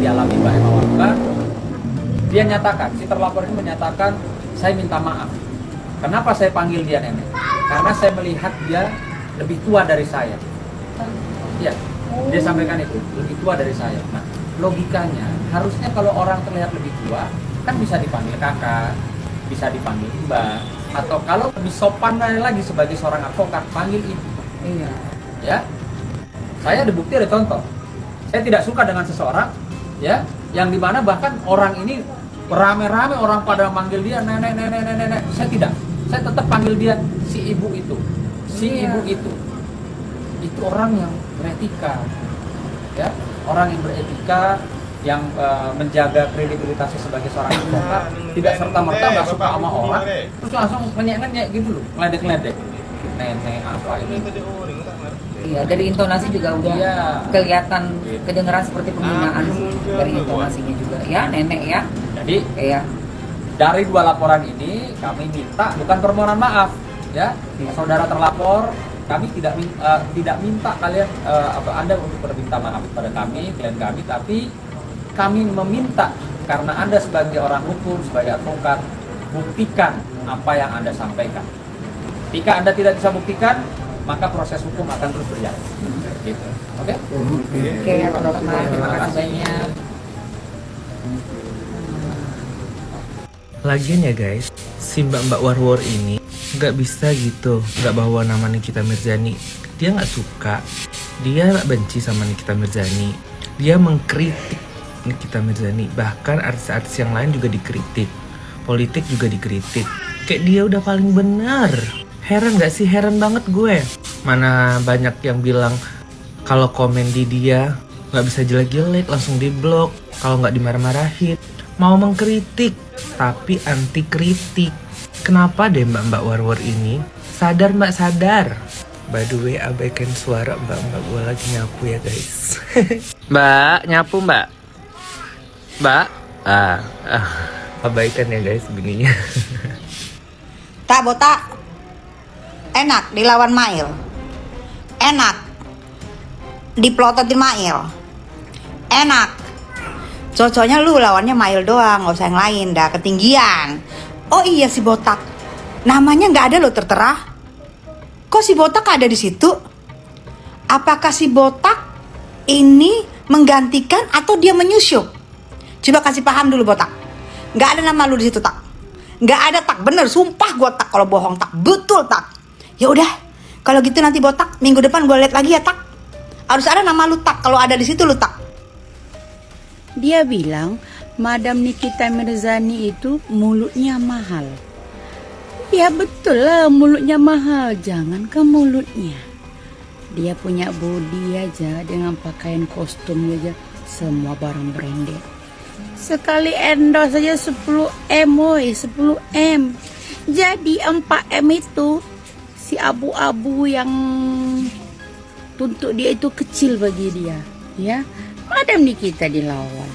dialami Mbak Emma Waluka, dia nyatakan, si terlapor ini menyatakan, saya minta maaf. Kenapa saya panggil dia nenek? Karena saya melihat dia lebih tua dari saya. Iya, dia sampaikan itu, lebih tua dari saya. Nah, logikanya, harusnya kalau orang terlihat lebih tua, kan bisa dipanggil kakak, bisa dipanggil mbak, atau kalau lebih sopan lagi sebagai seorang advokat, panggil ibu. Iya. Ya, saya ada bukti, ada contoh. Saya tidak suka dengan seseorang, ya, yang dimana bahkan orang ini rame-rame orang pada manggil dia nenek. Saya tidak, saya tetap panggil dia si ibu itu, si ibu itu orang yang beretika, ya, orang yang beretika, yang menjaga kredibilitasnya sebagai seorang advokat, tidak serta-merta nggak suka sama orang, terus langsung ngenyek gitu loh, ngeledek, nenek apa ini. Iya, dari intonasi juga udah kelihatan, kedengeran seperti penghinaan dari intonasinya juga. Ya, nenek ya. Jadi, Iya. dari 2 laporan ini kami minta, bukan permohonan maaf, ya, saudara terlapor, kami tidak minta kalian Anda untuk berminta maaf kepada kami, klien kami, tapi kami meminta karena Anda sebagai orang hukum, sebagai advokat, buktikan apa yang Anda sampaikan. Jika Anda tidak bisa buktikan, maka proses hukum akan terus berjalan. Gitu. Oke? Oke, terima kasih banyak. Lagian ya guys, si mbak-mbak war-war ini nggak bisa gitu, nggak bawa nama Nikita Mirzani. Dia nggak suka, dia benci sama Nikita Mirzani. Dia mengkritik Nikita Mirzani, bahkan artis-artis yang lain juga dikritik, politik juga dikritik. Kayak dia udah paling benar. Heran gak sih? Heran banget gue. Mana banyak yang bilang kalau komen di dia nggak bisa jelek-jelek, langsung diblok. Kalau nggak dimarah-marahin, mau mengkritik tapi anti kritik. Kenapa deh mbak-mbak war-war ini? Sadar mbak, sadar. By the way, abaikan suara mbak-mbak, gue lagi nyapu ya guys. Mbak, nyapu mbak. Mbak, abaikan ya guys bininya. Tak botak. Enak dilawan Mail. Enak diplototin Mail. Enak. Cocoknya lu lawannya Mail doang, gak usah yang lain, dah ketinggian. Oh iya si botak, namanya nggak ada lo tertera. Kok si botak ada di situ? Apakah si botak ini menggantikan atau dia menyusup? Coba kasih paham dulu botak. Nggak ada nama lu di situ tak. Nggak ada tak, bener, sumpah gue tak kalau bohong tak, betul tak. Ya udah, kalau gitu nanti botak minggu depan gue lihat lagi ya tak. Harus ada nama lu tak, kalau ada di situ lu tak. Dia bilang Madam Nikita Mirzani itu mulutnya mahal. Ya betul lah, mulutnya mahal. Jangan ke mulutnya. Dia punya body aja dengan pakaian kostum aja, semua barang branded. Sekali endorse saja 10M woy, 10M. Jadi 4M itu si abu-abu yang untuk dia itu kecil bagi dia, ya. Madam Nikita dilawan.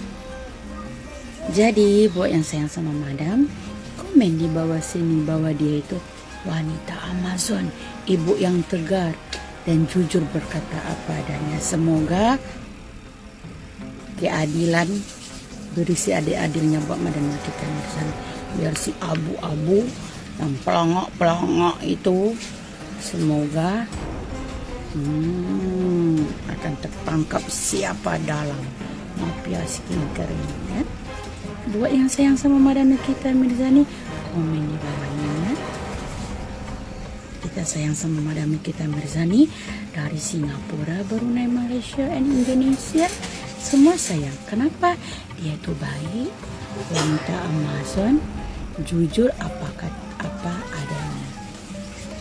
Jadi buat yang sayang sama Madam, komen di bawah sini bahwa dia itu wanita Amazon, ibu yang tegar dan jujur berkata apa adanya. Semoga keadilan berisi adil-adilnya buat Madam Nikita Mirzani. Biar si abu-abu yang pelongok-pelongok itu semoga akan tertangkap siapa dalam mafia skincare ini ya. Buat yang sayang sama Madam Nikita Mirzani, komen di bawahnya ya. Kita sayang sama Madam Nikita Mirzani dari Singapura, Brunei, Malaysia, dan Indonesia. Semua sayang. Kenapa? Dia itu baik, wanita Amazon, jujur apa adanya.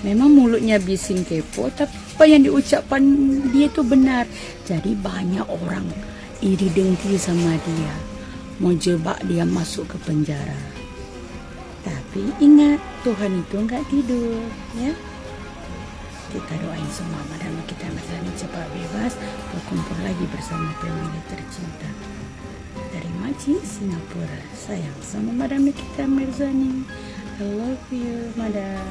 Memang mulutnya bisin kepo, tapi apa yang diucapkan dia itu benar. Jadi banyak orang iri dengki sama dia, mau jebak dia masuk ke penjara. Tapi ingat, Tuhan itu nggak tidur ya. Kita doain semua Madam Nikita Mirzani cepat bebas, berkumpul lagi bersama family tercinta. Dari Maci, Singapura, sayang sama Madam Nikita Mirzani. I love you, Madam.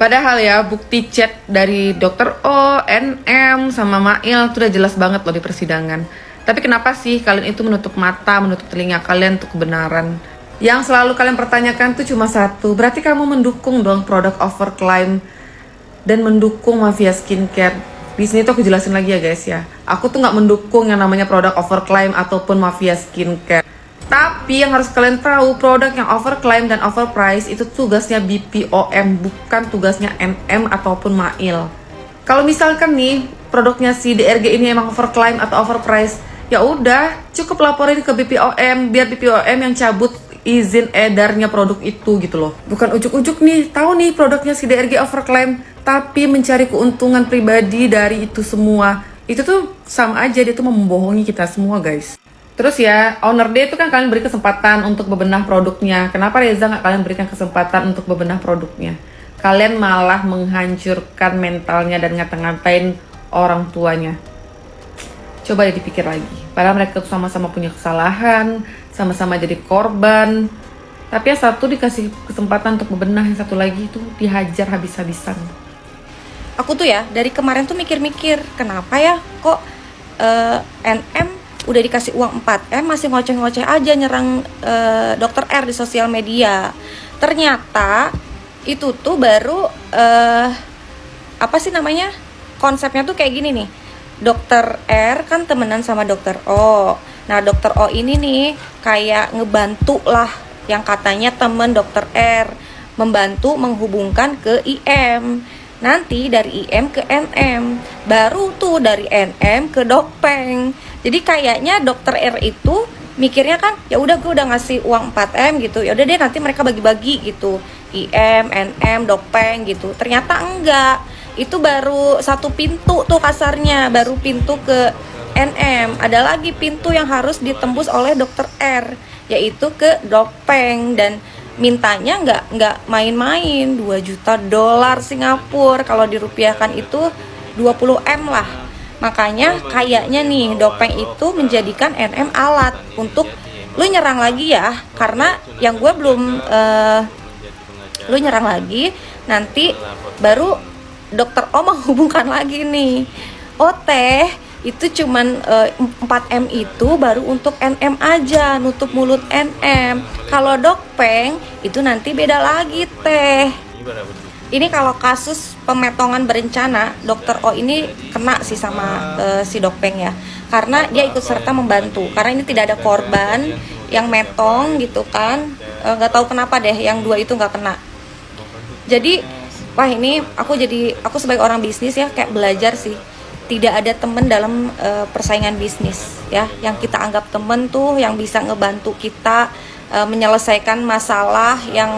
Padahal ya bukti chat dari Dokter O, NM, sama Mail itu udah jelas banget loh di persidangan. Tapi kenapa sih kalian itu menutup mata, menutup telinga kalian untuk kebenaran? Yang selalu kalian pertanyakan tuh cuma satu, berarti kamu mendukung dong produk overclaim dan mendukung mafia skincare. Di sini tuh aku jelasin lagi ya guys ya. Aku tuh nggak mendukung yang namanya produk overclaim ataupun mafia skincare. Tapi yang harus kalian tahu, produk yang overclaim dan overprice itu tugasnya BPOM, bukan tugasnya NM ataupun Mail. Kalau misalkan nih produknya si DRG ini emang overclaim atau overprice, ya udah cukup laporin ke BPOM biar BPOM yang cabut izin edarnya produk itu gitu loh. Bukan ujuk-ujuk nih tahu nih produknya si DRG overclaim tapi mencari keuntungan pribadi dari itu semua. Itu tuh sama aja, dia tuh membohongi kita semua guys. Terus ya, owner dia itu kan kalian beri kesempatan untuk bebenah produknya. Kenapa Reza nggak kalian berikan kesempatan untuk bebenah produknya? Kalian malah menghancurkan mentalnya dan ngata-ngatain orang tuanya. Coba deh dipikir lagi. Padahal mereka tuh sama-sama punya kesalahan, sama-sama jadi korban. Tapi yang satu dikasih kesempatan untuk bebenah, yang satu lagi itu dihajar habis-habisan. Aku tuh ya dari kemarin tuh mikir-mikir, kenapa ya kok NM udah dikasih uang 4M masih ngoceh-ngoceh aja nyerang Dokter R di sosial media. Ternyata itu tuh baru apa sih namanya, konsepnya tuh kayak gini nih. Dokter R kan temenan sama Dokter O. Nah Dokter O ini nih kayak ngebantu lah yang katanya temen Dokter R, membantu menghubungkan ke IM. Nanti dari IM ke NM, baru tuh dari NM ke Dokpeng. Jadi kayaknya Dokter R itu mikirnya kan ya udah gue udah ngasih uang 4M gitu, ya udah deh nanti mereka bagi-bagi gitu, IM, NM, Dokpeng gitu. Ternyata enggak, itu baru satu pintu tuh kasarnya, baru pintu ke NM. Ada lagi pintu yang harus ditembus oleh Dokter R, yaitu ke Dokpeng. Dan mintanya nggak main-main, 2 juta dolar Singapura, kalau dirupiahkan itu 20M lah. Makanya kayaknya nih Dokpeng itu menjadikan NM alat untuk lu nyerang lagi ya, karena yang gue belum lu nyerang lagi, nanti baru Dokter O menghubungkan lagi nih. Oh teh, itu cuman 4M itu baru untuk NM aja, nutup mulut NM. Kalau Dokpeng itu nanti beda lagi teh. Ini kalau kasus pemetongan berencana, Dokter O ini kena sih sama si Dokpeng ya, karena dia ikut serta membantu. Karena ini tidak ada korban yang metong gitu kan, nggak tahu kenapa deh yang 2 itu nggak kena. Jadi wah ini aku sebagai orang bisnis ya kayak belajar sih. Tidak ada temen dalam persaingan bisnis ya. Yang kita anggap temen tuh yang bisa ngebantu kita menyelesaikan masalah yang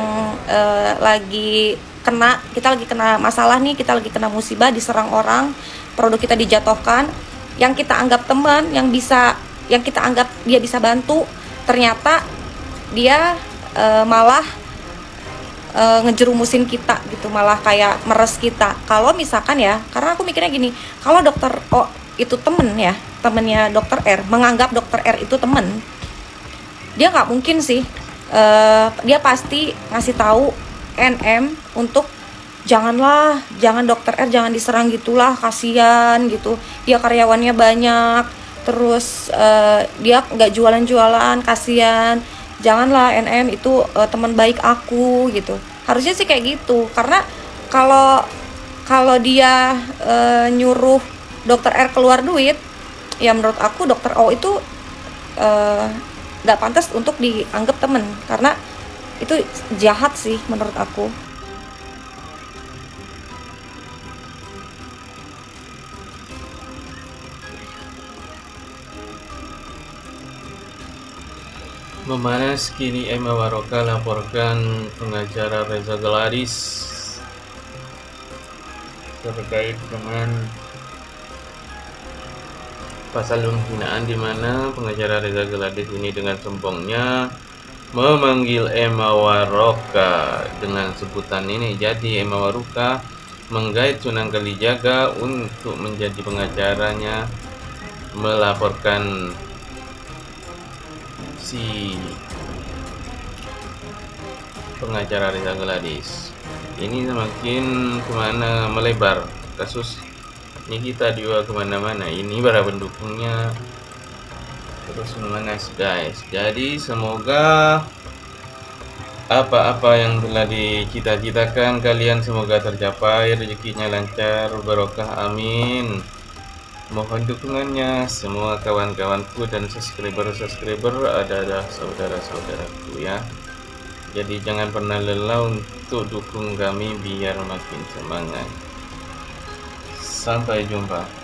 kita lagi kena masalah nih, kita lagi kena musibah, diserang orang, produk kita dijatuhkan, yang kita anggap teman, yang kita anggap dia bisa bantu, ternyata dia malah ngejerumusin kita gitu, malah kayak meres kita. Kalau misalkan ya, karena aku mikirnya gini, kalau Dokter O itu temen ya, temennya Dokter R, menganggap Dokter R itu temen, dia nggak mungkin sih, dia pasti ngasih tahu NM untuk jangan Dokter R jangan diserang gitulah, kasihan gitu, dia karyawannya banyak, terus dia nggak jualan-jualan, kasihan, janganlah NM itu teman baik aku gitu. Harusnya sih kayak gitu, karena kalau dia nyuruh Dokter R keluar duit, ya menurut aku Dokter O itu nggak pantas untuk dianggap temen, karena itu jahat sih menurut aku. Memanas kini Emma Waroka laporkan pengacara Reza Gladys terkait dengan pasal penghinaan, di mana pengacara Reza Gladys ini dengan sombongnya memanggil Emma Waroka dengan sebutan ini. Jadi Emma Waroka menggait Sunan Kalijaga untuk menjadi pengacaranya, melaporkan si pengacara Reza Gladys. ini semakin kemana melebar kasus ini, kita juga kemana-mana. Ini para pendukungnya terus memanas guys. Jadi semoga apa-apa yang telah dicita-citakan kalian semoga tercapai, rezekinya lancar, barokah, amin. Mohon dukungannya semua kawan-kawanku dan subscriber adalah saudara-saudaraku ya. Jadi jangan pernah lelah untuk dukung kami biar makin semangat. Sampai jumpa.